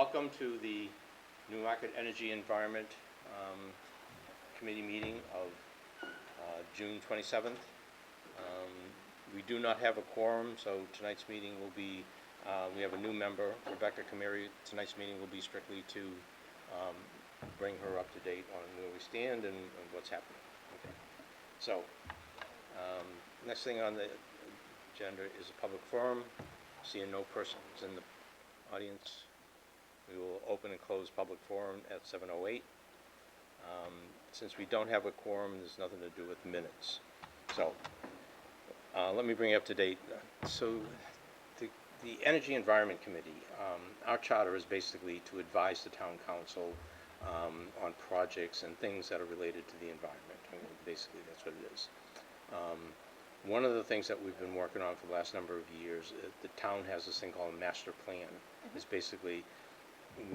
welcome to the Newmarket Energy Environment Committee meeting of June 27th. We do not have a quorum, so tonight's meeting will be, we have a new member, Rebecca Cameri. Tonight's meeting will be strictly to bring her up to date on where we stand and what's happening. Okay. So, next thing on the agenda is a public forum. Seeing no persons in the audience, we will open and close public forum at 7:08. Since we don't have a quorum, there's nothing to do with minutes. So, let me bring you up to date. So, the Energy Environment Committee, our charter is basically to advise the town council on projects and things that are related to the environment. I mean, basically, that's what it is. One of the things that we've been working on for the last number of years, the town has this thing called a master plan. It's basically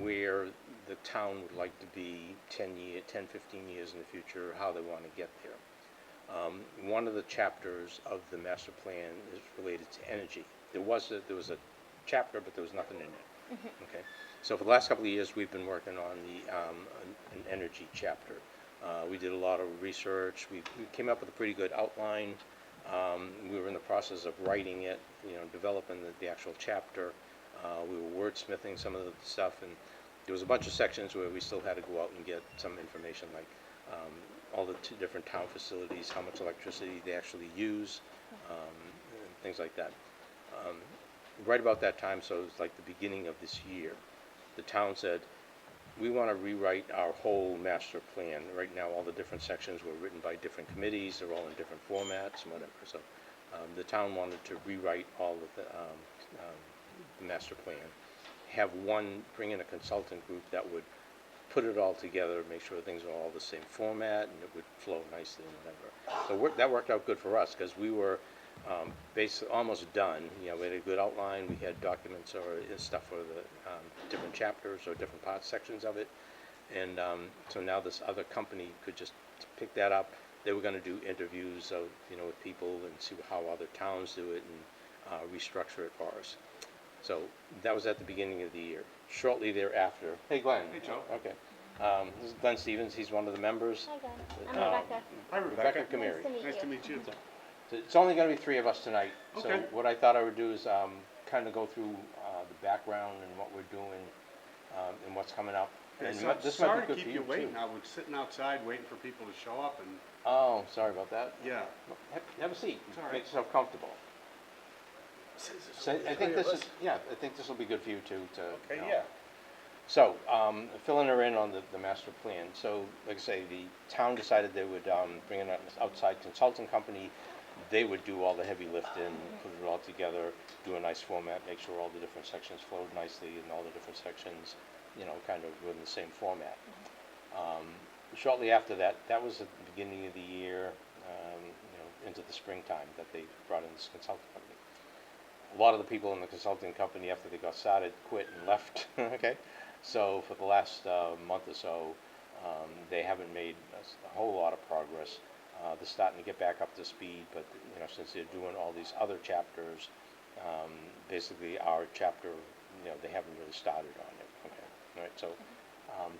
where the town would like to be 10, 15 years in the future, how they want to get there. One of the chapters of the master plan is related to energy. There was a chapter, but there was nothing in it. Okay. So for the last couple of years, we've been working on an energy chapter. We did a lot of research. We came up with a pretty good outline. We were in the process of writing it, developing the actual chapter. We were wordsmithing some of the stuff, and there was a bunch of sections where we still had to go out and get some information, like all the different town facilities, how much electricity they actually use, and things like that. Right about that time, so it was like the beginning of this year, the town said, we want to rewrite our whole master plan. Right now, all the different sections were written by different committees. They're all in different formats and whatever. So the town wanted to rewrite all of the master plan, bring in a consultant group that would put it all together, make sure things are all the same format, and it would flow nicely and whatever. So that worked out good for us, because we were basically almost done. We had a good outline. We had documents or stuff for the different chapters or different sections of it, and so now this other company could just pick that up. They were going to do interviews of with people and see how other towns do it and restructure it for us. So that was at the beginning of the year. Shortly thereafter, hey Glenn. Hey Joe. Okay. This is Glenn Stevens. He's one of the members. Hi, Glenn. I'm Rebecca. Hi, Rebecca. Rebecca Cameri. Nice to meet you. So it's only going to be 3 of us tonight. Okay. So what I thought I would do is kind of go through the background and what we're doing and what's coming up. Hey, And so, this sorry might be to good keep for you waiting. too. I was sitting outside waiting for people to show up, and Oh, sorry about that. yeah. Have a seat. It's all right. Make yourself comfortable. So I think this will be good for you too. Okay, yeah. So, filling her in on the master plan. So, like I say, the town decided they would bring in an outside consulting company. They would do all the heavy lifting, put it all together, do a nice format, make sure all the different sections flowed nicely, and all the different sections, kind of were in the same format. Shortly after that, that was at the beginning of the year, into the springtime, that they brought in this consulting company. A lot of the people in the consulting company, after they got started, quit and left. Okay, so for the last month or so, they haven't made a whole lot of progress. They're starting to get back up to speed, but since they're doing all these other chapters, basically our chapter, they haven't really started on it. Okay, all right. So,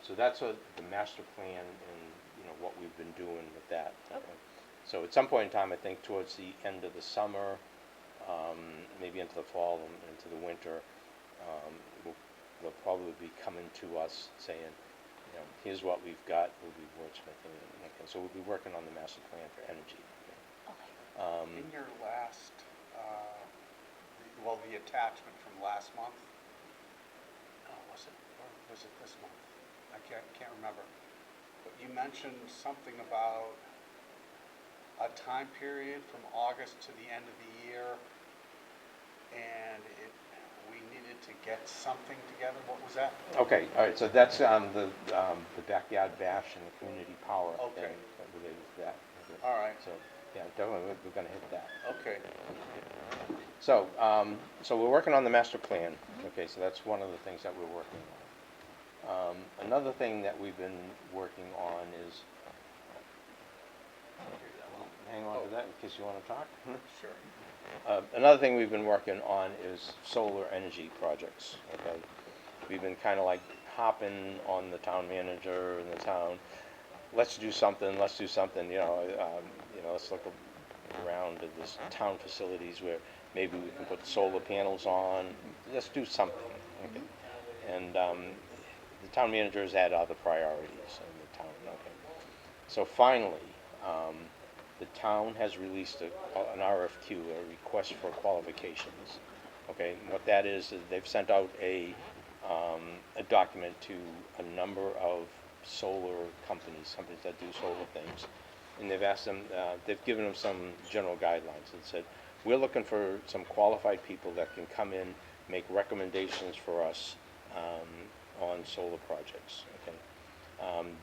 so that's the master plan and what we've been doing with that. Okay. So at some point in time, I think towards the end of the summer, maybe into the fall and into the winter, they'll probably be coming to us saying, here's what we've got. We'll be wordsmithing it. Okay, so we'll be working on the master plan for energy. Okay. In your last, the attachment from last month. Oh, was it this month? I can't remember. But you mentioned something about a time period from August to the end of the year, and we needed to get something together. What was that? Okay, all right. So that's the backyard bash and the community power thing related to that. Okay. All right. So yeah, definitely we're going to hit that. Okay. So so we're working on the master plan. Okay, so that's one of the things that we're working on. Another thing that we've been working on is, hang on to that in case you want to talk. Sure. Another thing we've been working on is solar energy projects. Okay, we've been kind of like hopping on the town manager and the town, let's do something, let's look around at this town facilities where maybe we can put solar panels on, let's do something. Okay. And the town manager has had other priorities in the town, okay. So finally, the town has released an RFQ, a request for qualifications. Okay, and what that is they've sent out a document to a number of solar companies that do solar things, and they've asked them, they've given them some general guidelines and said, we're looking for some qualified people that can come in, make recommendations for us on solar projects. Okay,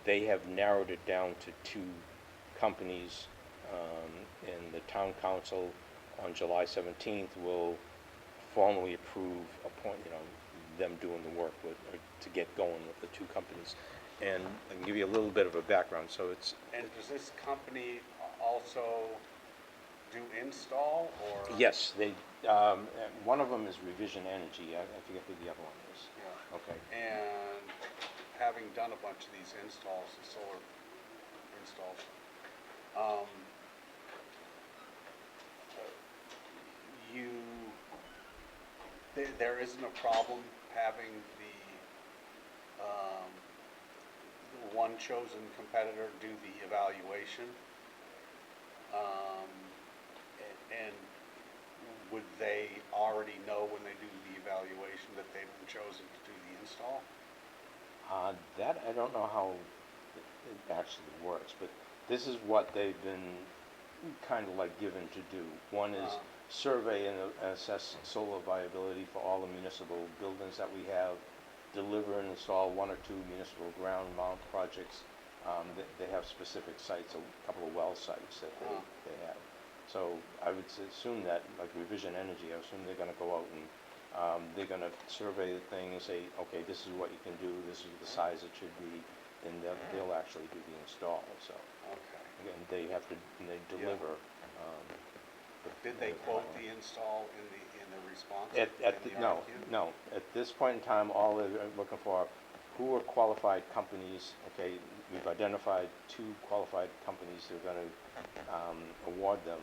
they have narrowed it down to 2 companies, and the town council on July 17th will formally approve them doing the work to get going with the 2 companies. And I can give you a little bit of a background. So it's. And does this company also do install, or? Yes, they. One of them is Revision Energy. I forget who the other one is. Yeah. Okay. And having done a bunch of these installs, the solar installs, there isn't a problem having the one chosen competitor do the evaluation, and would they already know when they do the evaluation that they've been chosen to do the install? That I don't know how it actually works, but this is what they've been kind of like given to do. One is survey and assess solar viability for all the municipal buildings that we have, deliver and install 1 or 2 municipal ground mount projects. They have specific sites, a couple of well sites that they have. So I would assume that, like Revision Energy, I assume they're going to go out and they're going to survey the thing and say, okay, this is what you can do, this is the size it should be, and they'll actually do the install. So Okay. again, they have to, and they deliver. Did they quote the install in the response? No. At this point in time, all they're looking for, who are qualified companies. Okay, we've identified 2 qualified companies. They're going to award them.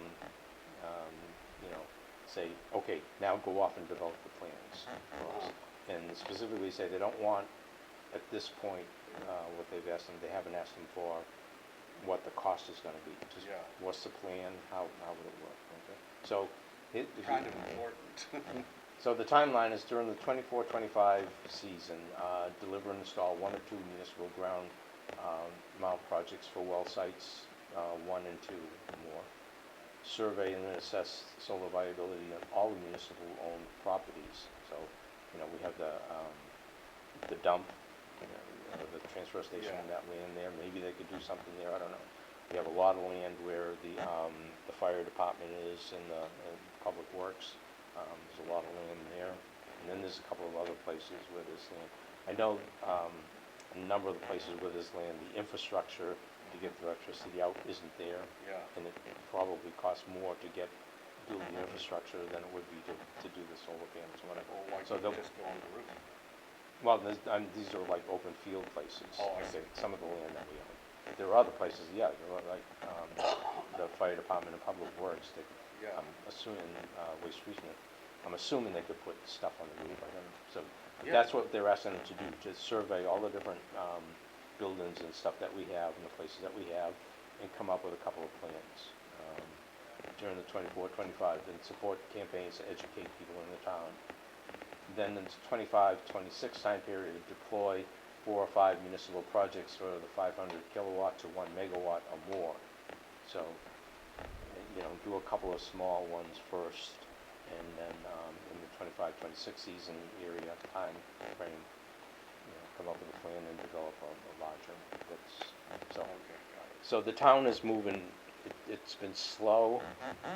Say, okay, now go off and develop the plans for us. And specifically say they don't want, at this point, what they've asked them. They haven't asked them for what the cost is going to be. Just what's the plan? How would it work? Okay. So kind of important. So the timeline is during the 24-25 season, deliver and install 1 or 2 municipal ground mount projects for well sites, 1 and 2 or more. Survey and assess solar viability on all the municipal-owned properties. So, we have the dump, the transfer station in that land there. Maybe they could do something there. I don't know. We have a lot of land where the fire department is and public works. There's a lot of land there, and then there's a couple of other places where there's land. I know a number of the places where there's land, the infrastructure to get the electricity out isn't there, and it probably costs more to build the infrastructure than it would be to do the solar panels or whatever. Well, why So can't you just go on the roof? well, these are like open field places. Oh, I see. Some of the land that we own. There are other places, there are like the fire department and public works. I'm assuming waste treatment. I'm assuming they could put stuff on the roof. I don't know. So that's what they're asking them to do, to survey all the different buildings and stuff that we have and the places that we have, and come up with a couple of plans during the 24-25, and support campaigns to educate people in the town. Then in the 25-26 time period, deploy 4 or 5 municipal projects for the 500 kilowatt to 1 megawatt or more. So, do a couple of small ones first, and then in the 25-26 season area time frame, come up with a plan and develop a larger. So the town is moving. It's been slow,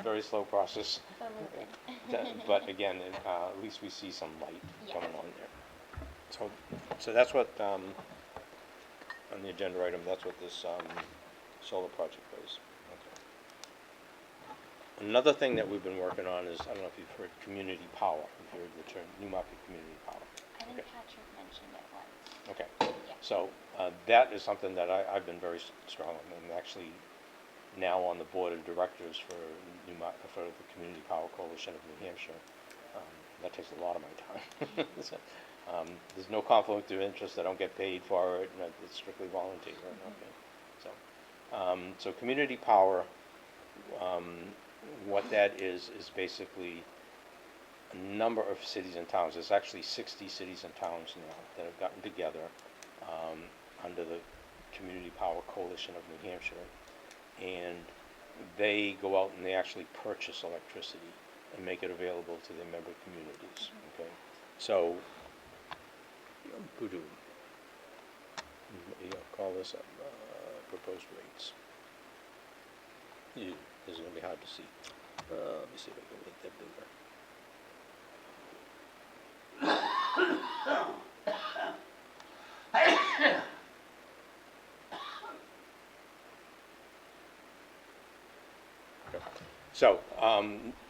very slow process. But again, at least we see some light going on there. So that's what on the agenda item. That's what this solar project is. Okay. Another thing that we've been working on is, I don't know if you've heard community power. If you've heard the term Newmarket community power. I think Patrick mentioned it once. Okay, Yeah. so that is something that I've been very strong on. I'm actually now on the board of directors for for the Community Power Coalition of New Hampshire. That takes a lot of my time. So, there's no conflict of interest. I don't get paid for it, and it's strictly volunteer. Okay. So community power, what that is basically a number of cities and towns. There's actually 60 cities and towns now that have gotten together under the Community Power Coalition of New Hampshire, and they go out and they actually purchase electricity and make it available to their member communities. Okay, so call this up, proposed rates. This is going to be hard to see. Let me see if I can make that bigger. Okay. So,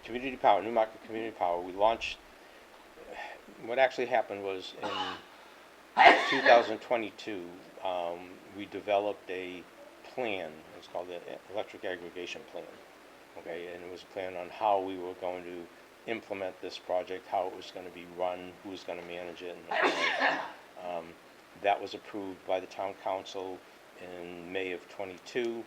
Community Power, Newmarket Community Power, we launched, what actually happened was in 2022, we developed a plan. It's called the Electric Aggregation Plan. Okay, and it was a plan on how we were going to implement this project, how it was going to be run, who was going to manage it, and that was approved by the town council in May of '22.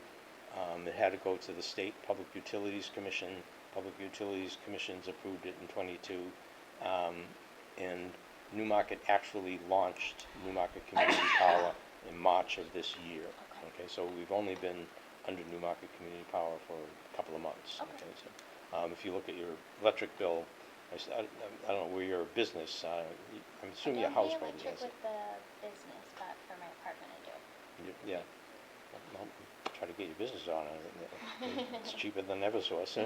It had to go to the State Public Utilities Commission. Public Utilities Commissions approved it in '22, and Newmarket actually launched Newmarket Community Power in March of this year. Okay, so we've only been under Newmarket Community Power for a couple of months. Okay, so if you look at your electric bill, I don't know where your business. I'm assuming your house probably has it. I don't pay electric with the business, but for my apartment I do. Yeah. Well, try to get your business on it. It's cheaper than Eversource.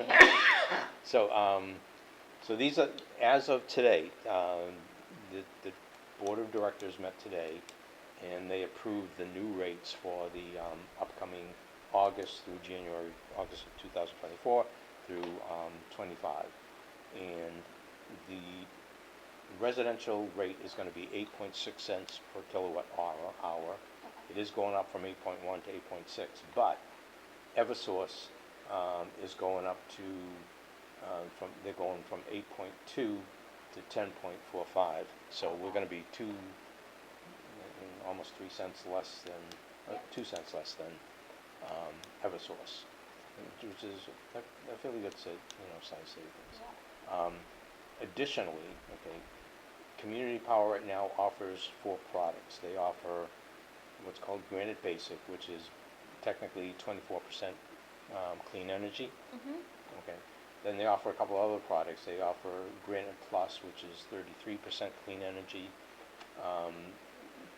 So these are, as of today, the board of directors met today, and they approved the new rates for the upcoming August of 2024 through 25. And the residential rate is going to be 8.6 cents per kilowatt hour. It is going up from 8.1 to 8.6, but Eversource is going up to they're going from 8.2 to 10.45. So we're going to be almost 3 cents less than 2 cents less than Eversource, which is a fairly good size savings. Additionally, okay, Community Power right now offers 4 products. They offer what's called Granite Basic, which is technically 24% clean energy. Okay. Then they offer a couple other products. They offer Granite Plus, which is 33% clean energy,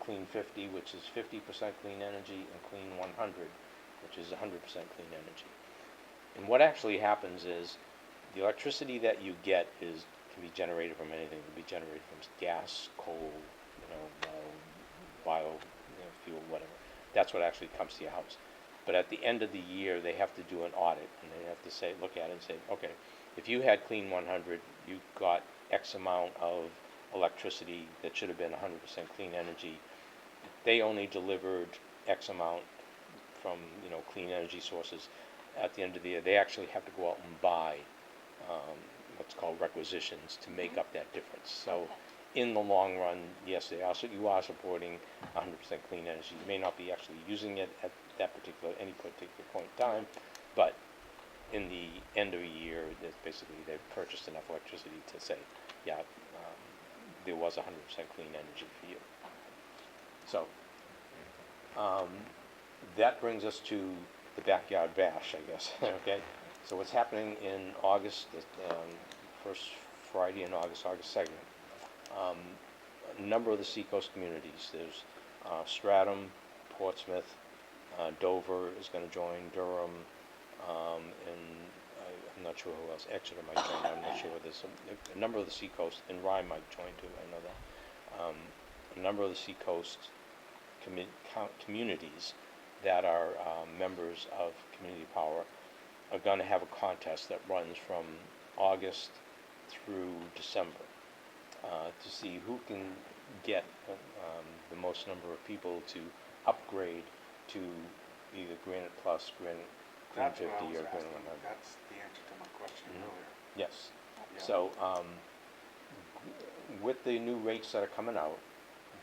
Clean 50, which is 50% clean energy, and Clean 100, which is 100% clean energy. And what actually happens is the electricity that you get can be generated from anything. It can be generated from gas, coal, bio, fuel, whatever. That's what actually comes to your house. But at the end of the year, they have to do an audit, and they have to look at it and say, okay, if you had Clean 100, you got X amount of electricity that should have been 100% clean energy. They only delivered X amount from clean energy sources. At the end of the year, they actually have to go out and buy what's called requisitions to make up that difference. So in the long run, yes, you are supporting 100% clean energy. You may not be actually using it at any particular point in time, but in the end of a year, basically they've purchased enough electricity to say, yeah, there was 100% clean energy for you. So that brings us to the backyard bash, I guess. Okay. So what's happening in August, first Friday in August 2nd, a number of the seacoast communities, there's Stratham, Portsmouth, Dover is going to join, Durham, and I'm not sure who else, Exeter might join, I'm not sure. There's a number of the seacoast, and Rye might join too, I know that. A number of the seacoast communities that are members of Community Power are going to have a contest that runs from August through December. to see who can get the most number of people to upgrade to either Granite Plus, Granite Clean That's what I 50, was or Granite asking. 100. That's the answer to my question Mhm. earlier. Yes. Yeah. So, with the new rates that are coming out,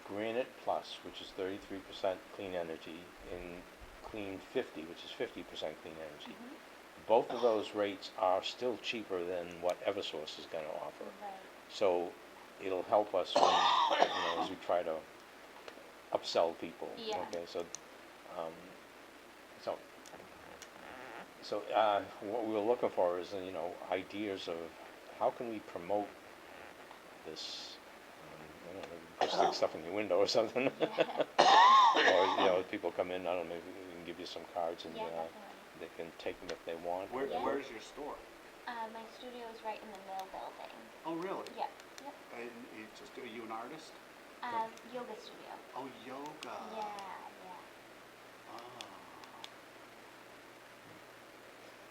Granite Plus, which is 33% clean energy, and Clean 50, which is 50% clean energy, both of those rates are still cheaper than what Eversource is going to offer. Right. So it'll help us when, as we try to upsell people. Yeah. Okay, so, um, so, what we were looking for is, ideas of how can we promote this, I don't know, maybe stick stuff in your window or something. Yeah. Or, people come in, I don't know, maybe we can give you some cards and, Yeah, definitely. they can take them if they want. Yeah. Where's your store? My studio is right in the mill building. Oh, really? Yep. Yep. And it's just, are you an artist? Yoga studio. Oh, yoga. Yeah, yeah. Oh.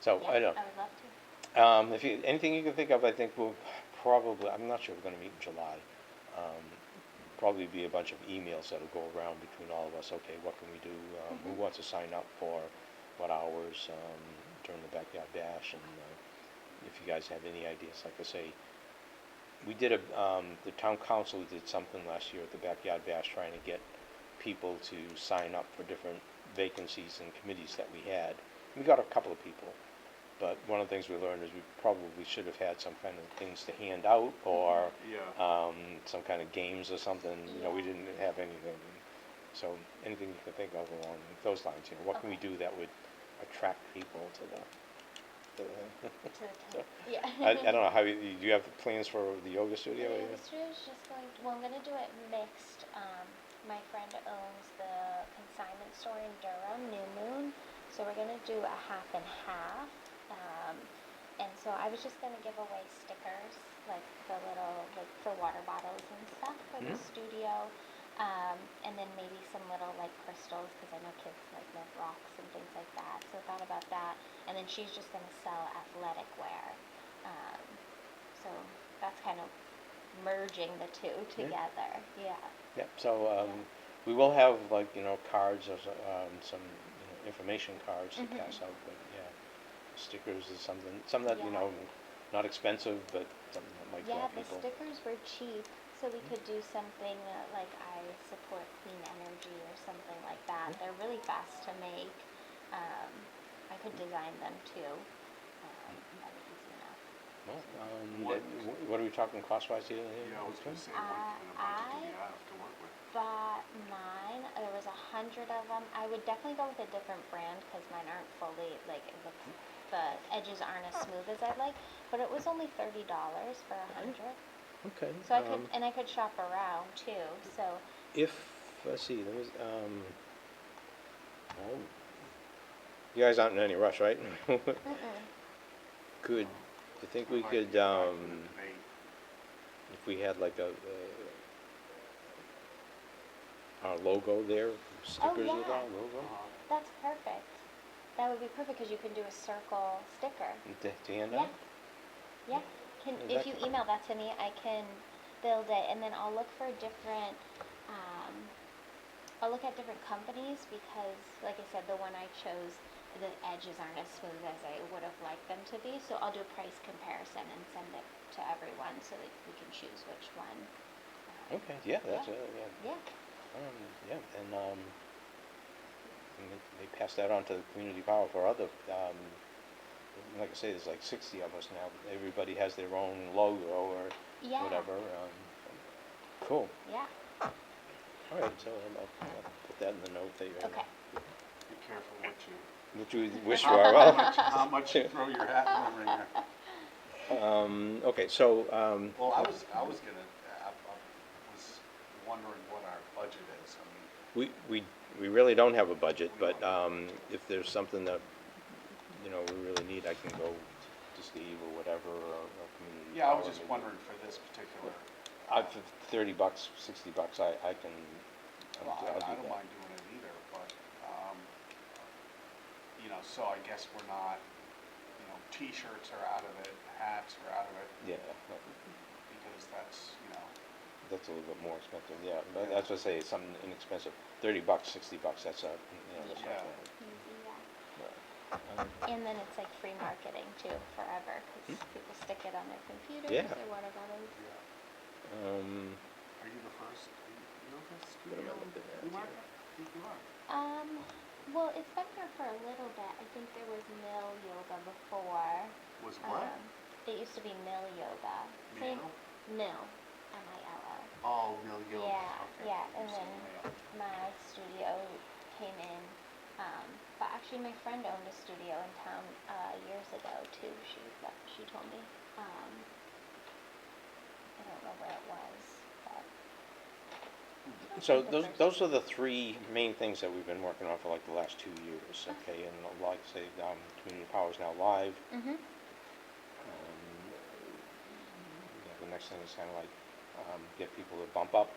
So, Yeah, I don't I would love to. if you, anything you can think of, I think we'll probably, I'm not sure we're gonna meet in July. Probably be a bunch of emails that'll go around between all of us, okay, what can we do, who wants to sign up for what hours, during the Backyard Bash, and, if you guys have any ideas, like I say, we did the town council did something last year at the Backyard Bash, trying to get people to sign up for different vacancies and committees that we had. We got a couple of people, but one of the things we learned is we probably should have had some kind of things to hand out, or Yeah. some kind of games or something. We Yeah. didn't have anything. So anything you can think of along those lines, what can we do that would attract people to the To the town. Yeah. I don't know, do you have plans for the yoga studio? The yoga studio is just going to, well, I'm going to do it mixed. My friend owns the consignment store in Durham, New Moon, so we're going to do a half and half. And so I was just going to give away stickers, like the little, like for water bottles and stuff for the studio. And then maybe some little like crystals, because I know kids like love rocks and things like that. So I thought about that. And then she's just going to sell athletic wear. So that's kind of merging the two together. Yeah. Yep, so, we will have cards or some, information cards to pass out, but yeah, stickers is something that, Yeah. not expensive, but something that might draw Yeah, the people. stickers were cheap, so we could do something like I support clean energy or something like that. They're really fast to make. I could design them too. That'd be easy enough. Well, what are we talking cost-wise here? Yeah, I was gonna say, what kind of budget do you have to work with? Bought mine. There was 100 of them. I would definitely go with a different brand because mine aren't fully the edges aren't as smooth as I'd like. But it was only $30 for 100. Okay. So I could shop around too. So Let's see, there was, oh, you guys aren't in any rush, right? Do you think we Might could, be back to the debate. if we had like our logo there, stickers with yeah. our logo? that's perfect. That would be perfect because you can do a circle sticker. To hand Yeah. out? Yeah. If you email that to me, I can build it, and then I'll look for different. I'll look at different companies because, like I said, the one I chose, the edges aren't as smooth as I would have liked them to be. So I'll do a price comparison and send it to everyone so that we can choose which one. Okay, yeah, that's, Yeah. yeah, and they pass that on to the community power for other, like I say, there's like 60 of us now. Everybody has their own logo or Yeah. whatever. Cool. Yeah. All right, so I'll put that in the note that you're. Okay. Be careful What you wish for. Well, how much you throw your hat in the ringer. okay, so Well, I was wondering what our budget is. I mean, we really don't have a budget, We but don't. if there's something that we really need, I can go to Steve or whatever, or community. yeah, I was power, just maybe. wondering for this particular. For $30, $60, I can. Well, I'll do I don't that. mind doing it either, but, so I guess we're not, T-shirts are out of it, hats are out of it, Yeah. because that's, that's a little bit more expensive, yeah, but that's what I say, it's something inexpensive, $30, $60, that's a, that's Yeah. not bad. Easy, yeah. Right. And then it's like free marketing too, forever, because people stick it on their computers Yeah. or whatever. Yeah. Um, Are you the first, you're the first What am I studio looking at in Newmarket? here? I think you are. Well, it's been here for a little bit. I think there was Mill Yoga before. Was what? It used to be Mill Yoga. Same. Mill? Mill. M-I-L-L. Oh, Mill Yoga. Yeah, Okay. yeah, You and said then Mill. my studio came in. But actually, my friend owned a studio in town years ago too. She told me. I don't know where it was, but. So The those, first- those are the three main things that we've been working on for like the last 2 years, Okay. okay? And like I say, Community Power is now live. Mhm. Yeah, the next thing is kind of like get people to bump up.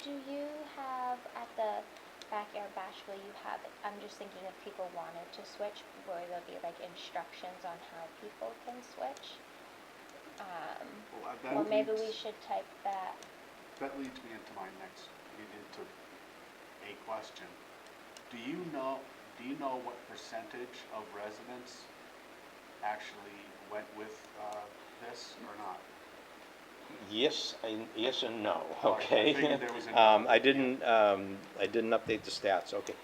Do you have at the backyard bash? Will you have? I'm just thinking if people wanted to switch, where there'll be like instructions on how people can switch. Well, Or maybe we leads- should type that. That leads me into my next, into a question. Do you know what percentage of residents actually went with this or not? Yes, yes and no, Oh, I okay? figured there was a no. I didn't update the stats, okay.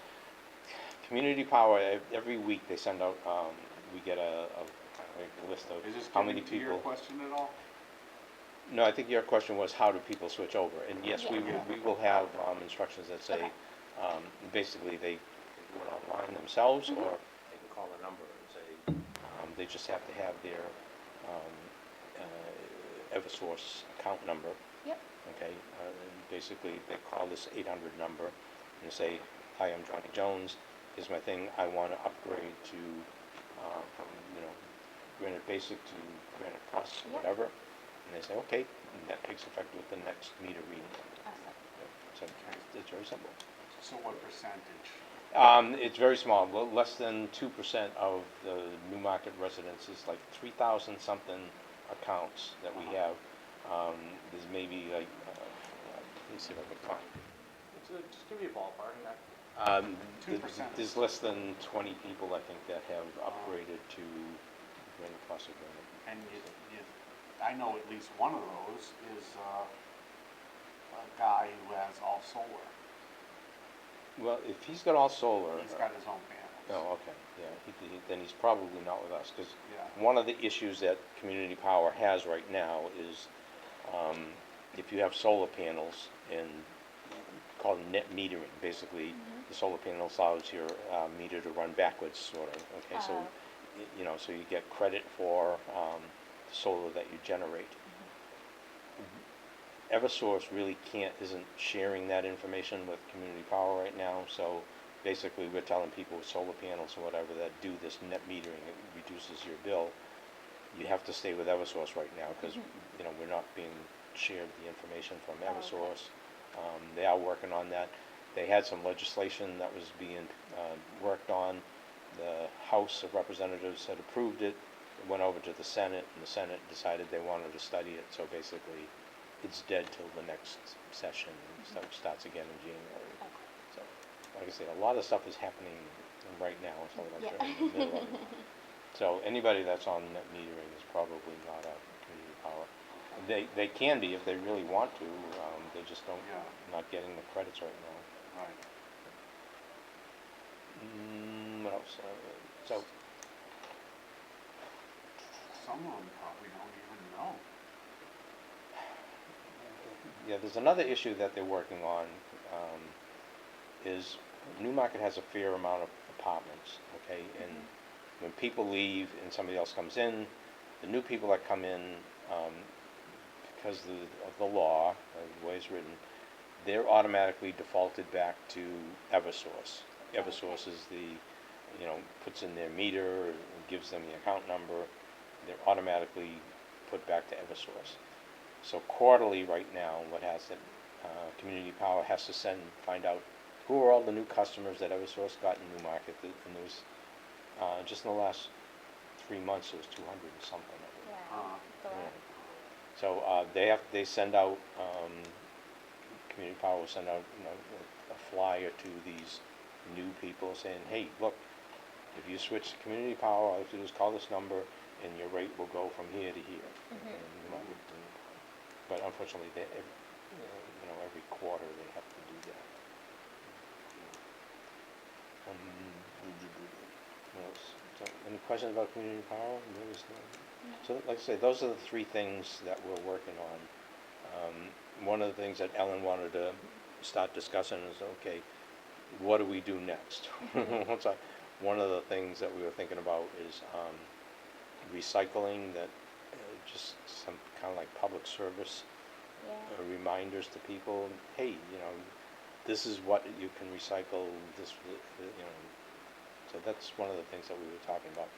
Community Power, every week they send out, we get a list of Is this how many getting to your people. question at all? No, I think your question was how do people switch over? And yes, we Yeah. will have instructions that say, Okay. basically they can do it online themselves, Mhm. or they can call a number and say, they just have to have their Eversource account number, Yep. okay? And basically, they call this 800 number and say, hi, I'm Johnny Jones, here's my thing, I want to upgrade to, from, Granite Basic to Granite Plus, Yep. whatever. And they say, okay, and that takes effect with the next meter reading. Awesome. So it's very simple. So what percentage? It's very small, less than 2% of the Newmarket residents, is like 3,000 something accounts that we have. There's maybe like, let me see if I can find it. Just give me a ballpark. 2%. There's less than 20 people, I think, that have upgraded to Granite Plus or Granite. And I know at least one of those is a guy who has all solar. Well, if he's got all solar. He's got his own panels. Oh, okay, yeah, then he's probably not with us, because Yeah. one of the issues that Community Power has right now is, if you have solar panels and called net metering, basically, the solar panel allows your meter to run backwards, sort of, okay, so, so you get credit for the solar that you generate. Eversource really isn't sharing that information with Community Power right now, so basically we're telling people with solar panels or whatever that do this net metering, it reduces your bill. You have to stay with Eversource right now, because, we're not being shared the information from Oh, okay. Eversource. They are working on that. They had some legislation that was being worked on. The House of Representatives had approved it. It went over to the Senate, and the Senate decided they wanted to study it, so basically it's dead till the next session, and starts again in January. Okay. So, like I said, a lot of stuff is happening right now, so like Yeah. we're in the middle of it. So anybody that's on net metering is probably not a Community Power. They can be if they really want to, they just don't, Yeah. not getting the credits right now. Right. What else? So, Some of them probably don't even know. yeah, there's another issue that they're working on, is Newmarket has a fair amount of apartments, okay? And when people leave and somebody else comes in, the new people that come in, because of the law, the way it's written, they're automatically defaulted back to Eversource. Eversource is puts in their meter, and gives them the account number, they're automatically put back to Eversource. So quarterly right now, Community Power has to find out who are all the new customers that Eversource got in Newmarket, and there was, just in the last 3 months, there was 200 and something. Wow. That's a lot. So they send out Community Power will send out, a flyer to these new people saying, hey, look, if you switch to Community Power, all you have to do is call this number, and your rate will go from here to here. But unfortunately, every quarter they have to do that. What else? So, any questions about Community Power? So, like I say, those are the three things that we're working on. One of the things that Ellen wanted to start discussing is, okay, what do we do next? One of the things that we were thinking about is recycling, that just some kind of like public service reminders to people. Hey, this is what you can recycle. So that's one of the things that we were talking about.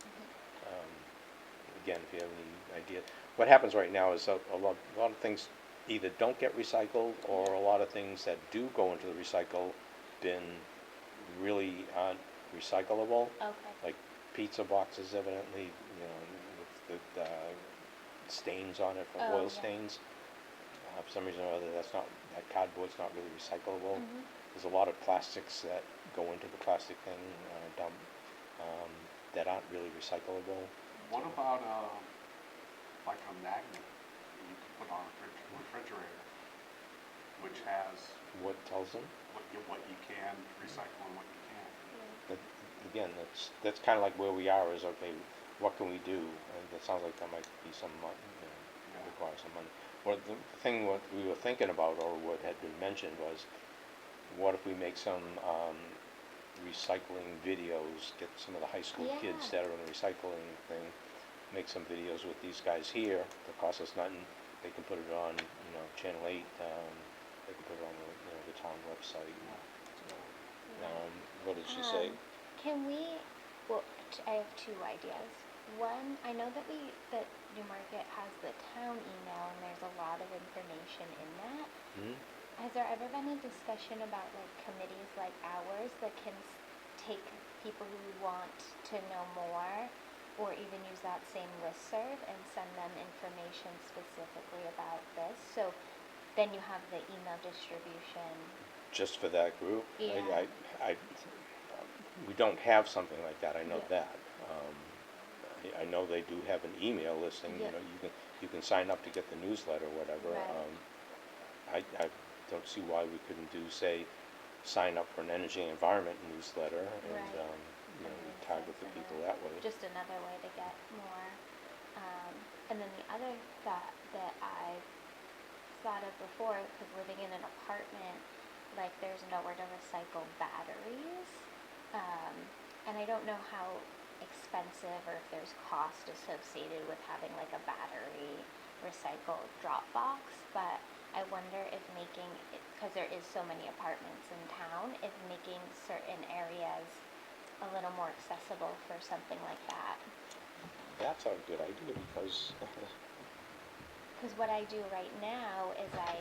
Again, if you have any idea, what happens right now is a lot of things either don't get recycled, or a lot of things that do go into the recycle bin really aren't recyclable. Okay. Like pizza boxes, evidently, with the stains on it from oil stains. For some reason or other, that cardboard's not really recyclable. There's a lot of plastics that go into the plastic thing dump that aren't really recyclable. What about like a magnet that you can put on a refrigerator, which has What tells them? what you can recycle and what you can't? But again, that's kind of like where we are. Is okay, what can we do? And that sounds like that might be some money, require some money. Well, the thing what we were thinking about, or what had been mentioned, was what if we make some recycling videos, get some of the high school kids that are in the recycling thing, make some videos with these guys here. That cost us nothing. They can put it on, Channel 8. They can put it on the town website. What did she say? Can we, I have two ideas. One, I know that Newmarket has the town email, and there's a lot of information in that. Has there ever been a discussion about like committees like ours that can take people who want to know more, or even use that same listserv and send them information specifically about this? So then you have the email distribution. Just for that group? Yeah. We don't have something like that. I know that. I know they do have an email listing. Yeah. You can sign up to get the newsletter or whatever. Right. I don't see why we couldn't do, say, sign up for an energy and environment newsletter, and Right. we target the people that way. Just another way to get more. And then the other thought that I thought of before, because living in an apartment, like there's nowhere to recycle batteries, and I don't know how expensive or if there's cost associated with having like a battery recycle drop box, but I wonder if making it, because there is so many apartments in town, if making certain areas a little more accessible for something like that. That's a good idea, because What I do right now is I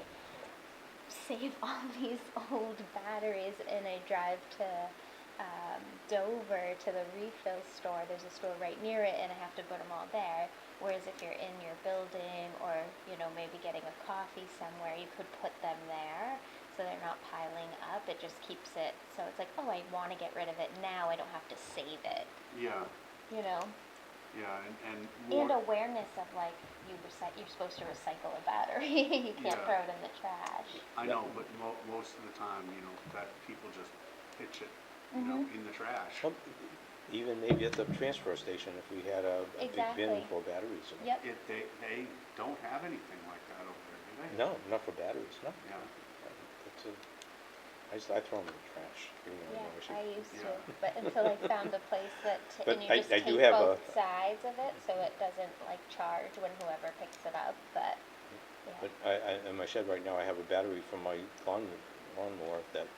save all these old batteries and I drive to Dover to the refill store. There's a store right near it, and I have to put them all there. Whereas if you're in your building, or maybe getting a coffee somewhere, you could put them there so they're not piling up. It just keeps it so it's like, oh, I want to get rid of it now, I don't have to save it. Yeah. Yeah, and more, And awareness of like you're supposed to recycle a battery. You can't throw it in the trash. I know, but most of the time, that people just pitch it, in the trash. Well, even maybe at the transfer station, if we had a big bin for batteries. Yep. They don't have anything like that over there, do they? No, not for batteries, no. Yeah. I throw them in the trash. Yeah, I used to, but until I found a place But and you just I take do have both sides of it, so it doesn't like charge when whoever picks it up, but yeah. But in my shed right now, I have a battery from my lawnmower that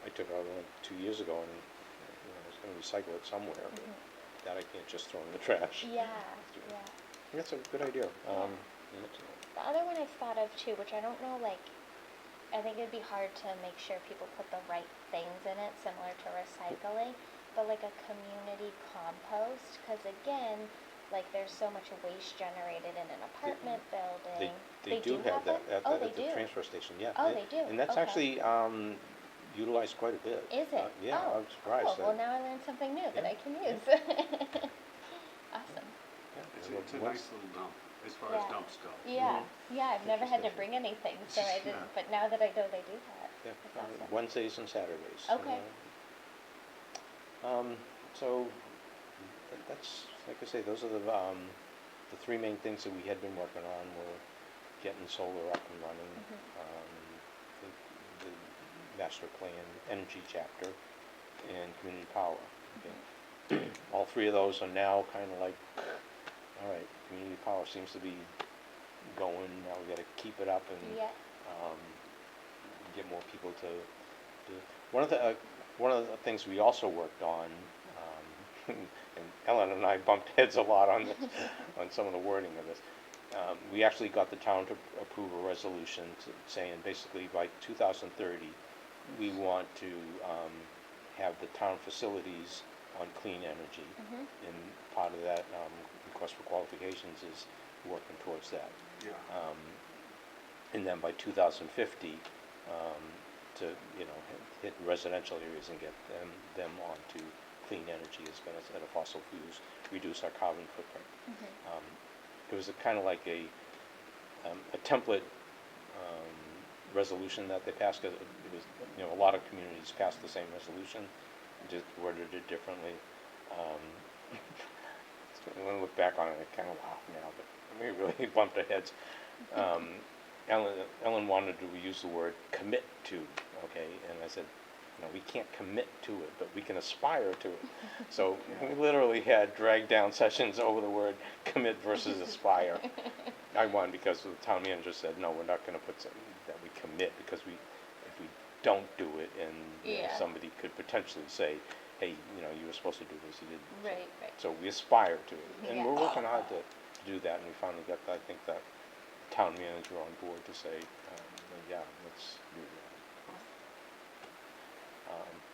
I took out 2 years ago, and I was going to recycle it somewhere, but that I can't just throw in the trash. Yeah. That's a good idea. The other one I've thought of too, which I don't know, I think it'd be hard to make sure people put the right things in it, similar to recycling, but like a community compost, because again, like, there's so much waste generated in an apartment building. They do have that Oh, at they the do? transfer station, yeah. Oh, they do? And that's Okay. actually utilized quite a bit. Is it? Yeah, Oh. I'm surprised. Oh, well, now I learned something new that Yeah, I can yeah. use. Awesome. It's Well, it's a once- nice little dump, as far as Yeah. dumps go. Yeah, yeah, I've never had to Station. bring anything, so I didn't, Yeah. but now that I know they do that, Yeah, that's awesome. Wednesdays and Saturdays. Okay. So, that's, like I say, those are the three main things that we had been working on were getting solar up and running, the master plan, energy chapter, and community power. Okay. All three of those are now kind of like, all right, community power seems to be going, now we gotta keep it up and Yeah, get more people to do. One of the things we also worked on, and Ellen and I bumped heads a lot on this, on some of the wording of this. We actually got the town to approve a resolution saying basically by 2030, we want to have the town facilities on clean energy. And part of that request for qualifications is working towards that. Yeah. And then by 2050, to, hit residential areas and get them onto clean energy instead of fossil fuels, reduce our carbon footprint. It was kind of like a template resolution that they passed, 'cause it was, a lot of communities passed the same resolution, just worded it differently. When I look back on it, I kind of laugh now, but we really bumped our heads. Ellen wanted to use the word commit to, okay, and I said, we can't commit to it, but we can aspire to it. So we literally had drag down sessions over the word commit versus aspire. I won because the town manager said, no, we're not gonna put something that we commit, because if we don't do it, and Yeah. somebody could potentially say, hey, you were supposed to do this, you didn't. right, right. So we aspire to it, and Yeah. we're working hard to do that, and we finally got, I think, that town manager on board to say, yeah, let's do that.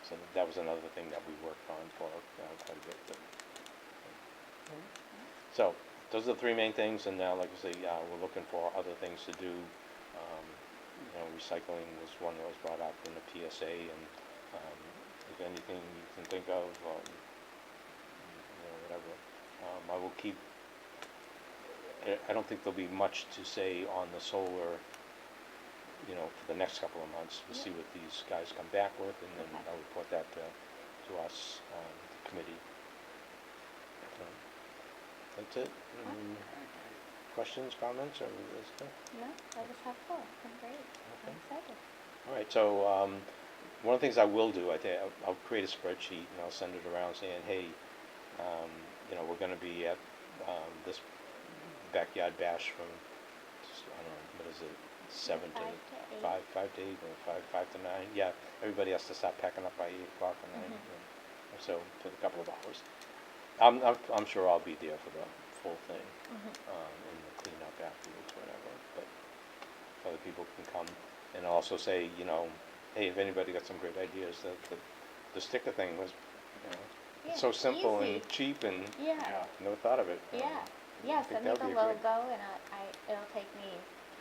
So that was another thing that we worked on for quite a bit. So those are the three main things, and now, like I say, we're looking for other things to do. Recycling was one that was brought up in the PSA, and if anything you can think of, whatever. I will keep. I don't think there'll be much to say on the solar, for the next couple of months. We'll see what these guys come back with, and then Okay. I'll report that to us, the committee. So, that's it. Questions, comments, or is that? No, that was helpful, it's been great, I'm Okay. excited. All right, so one of the things I will do, I'll create a spreadsheet and I'll send it around saying, hey, we're going to be at this backyard bash from, I don't know, what is it, 7 to 5 5 to 8, or 5 to 9. Yeah, everybody has to start packing up by 8 o'clock or 9, or so, for a couple of hours. I'm sure I'll be there for the full thing, and the cleanup afterwards, whatever. But other people can come, and also say, hey, if anybody got some great ideas, the sticker thing was, it's so Yeah, simple easy. and cheap, and Yeah, never thought of it. yeah, I think send me that the would be a great- logo, and it'll take me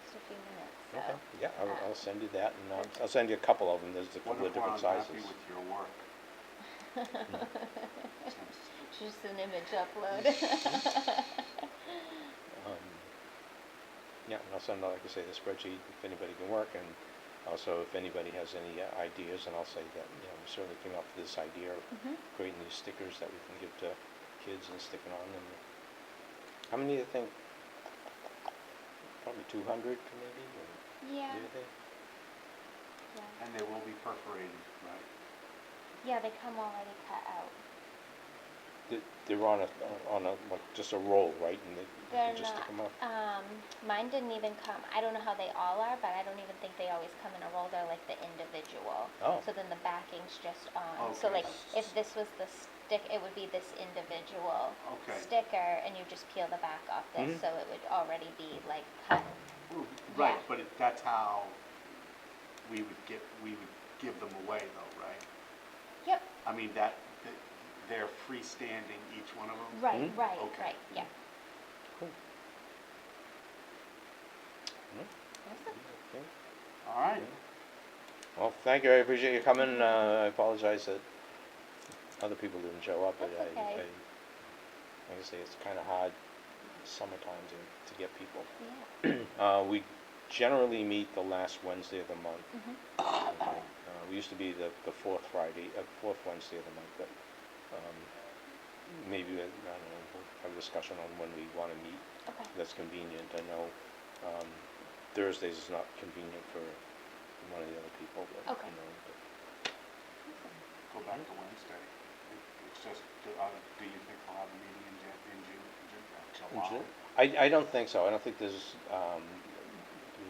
just a few minutes, so. Okay, yeah, I'll uh, send you that, and I'll send you a couple of them. There's a What couple of if we're different unhappy sizes. with your work? Just an image upload. Yeah, and I'll send, like I say, the spreadsheet if anybody can work, and also if anybody has any ideas, and I'll say that, we certainly came up with this idea of creating these stickers that we can give to kids and sticking on them. How many do you think? Probably 200 maybe, or Yeah, do you think? yeah, And they will be perforated, right? yeah, they come already cut out. They're on like just a roll, right? And you They're can just stick them not, up? mine didn't even come, I don't know how they all are, but I don't even think they always come in a roll, they're like the individual. Oh. So then the backing's just on, so Okay. like, if this was the stick, it would be this individual Okay. sticker, and you just peel the back off this, Mhm. so it would already be like cut. Right, Yeah. but that's how we would give them away though, right? Yep, I mean, they're freestanding, each one of them? right, Mhm. right, Okay. right, yeah, Cool. Awesome. Okay. All right. Well, thank you, I appreciate you coming, I apologize that other people didn't show up, but That's okay. like I say, it's kinda hard summertime to get people. Yeah. We generally meet the last Wednesday of the month. Mhm. Okay. We used to be the fourth fourth Wednesday of the month, but, maybe, I don't know, we'll have a discussion on when we wanna meet. Okay. That's convenient, I know, Thursdays is not convenient for one of the other people, but, Okay. you know, Go back to Wednesday. It's just, do you think we'll have a meeting in July? I don't think so. I don't think there's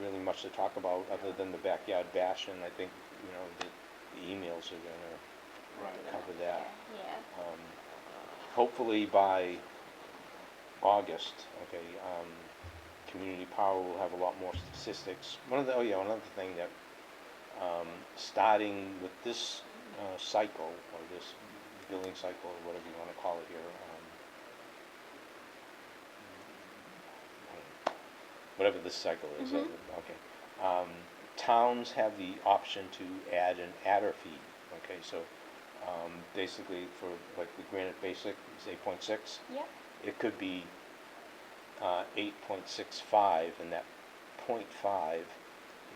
really much to talk about other than the backyard bash, and I think, you know, the emails are gonna Right. cover that. Yeah. Hopefully by August, okay, Community Power will have a lot more statistics. Another thing that, starting with this cycle, or this billing cycle, or whatever you wanna call it here, whatever this cycle is, Mhm. okay. Towns have the option to add an adder fee, okay, so, basically for, like, the Granite Basic is 8.6, Yep. it could be, 8.65, and that .5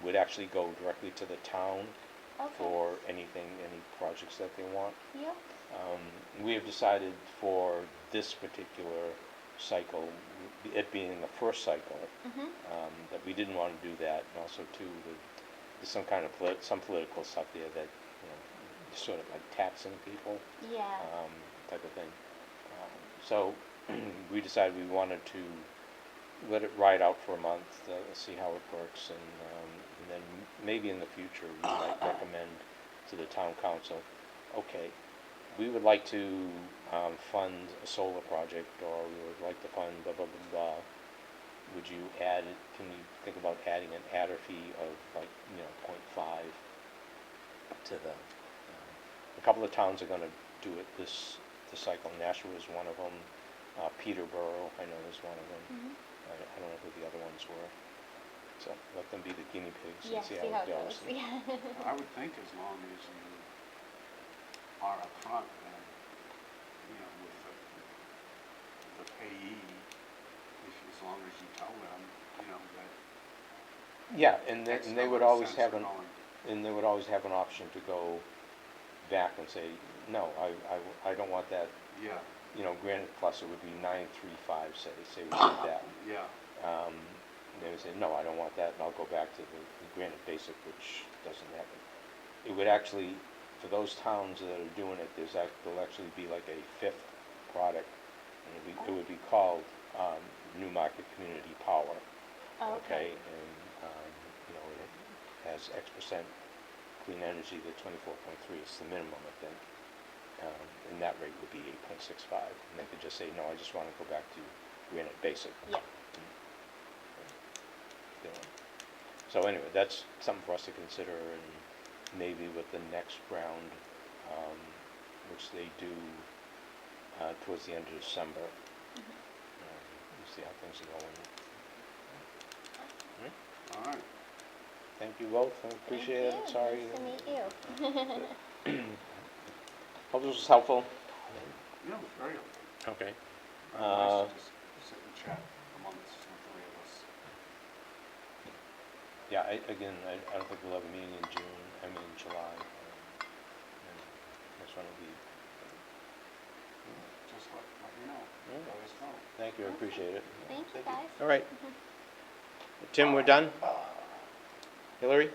would actually go directly to the town Okay. for any projects that they want. Yep. We have decided for this particular cycle, it being the first cycle, Mhm. that we didn't want to do that, and also too, there's some kind of some political stuff there that, you know, sort of like taxing people, Yeah. type of thing. So, we decided we wanted to let it ride out for a month, see how it works, and then maybe in the future, we might recommend to the town council, okay, we would like to fund a solar project, or we would like to fund blah, blah, blah, blah. Would you can you think about adding an adder fee of, like, you know, .5 to a couple of towns are gonna do it this cycle. Nashua is one of them, Peterborough, I know is one of them. Mhm. I don't know who the other ones were. So let them be the guinea pigs Yeah. and see See how it goes. Yeah. I would think as long as you are upfront and, you know, with the payee, as long as you tell them, you know, that Yeah, and X they would number of always cents have are an, going. and they would always have an option to go back and say, no, I don't want that, Yeah, you know, Granite Plus, it would be 935, say we did that. yeah, And they would say, no, I don't want that, and I'll go back to the Granite Basic, which doesn't have it. It would actually, for those towns that are doing it, there'll actually be like a fifth product, and it would be called Newmarket Community Power. Oh, okay. And, you know, it has X% clean energy, the 24.3 is the minimum, I think. And that rate would be 8.65, and they could just say, no, I just want to go back to Granite Basic. Yeah. You know. So anyway, that's something for us to consider, and maybe with the next round, which they do towards the end of December, we'll see how things are going. all right. Thank you both, I appreciate it, Thank you. sorry. Nice to meet you. Hope this was helpful. Yeah, it was very helpful. Okay. Nice to just sit and chat amongst the three of us. Yeah, I don't think we'll have a meeting in July. And this one will be, Just let me know. Yeah. Let us know. thank you, I appreciate it. Thank you, guys. All right. Tim, we're done? Hillary?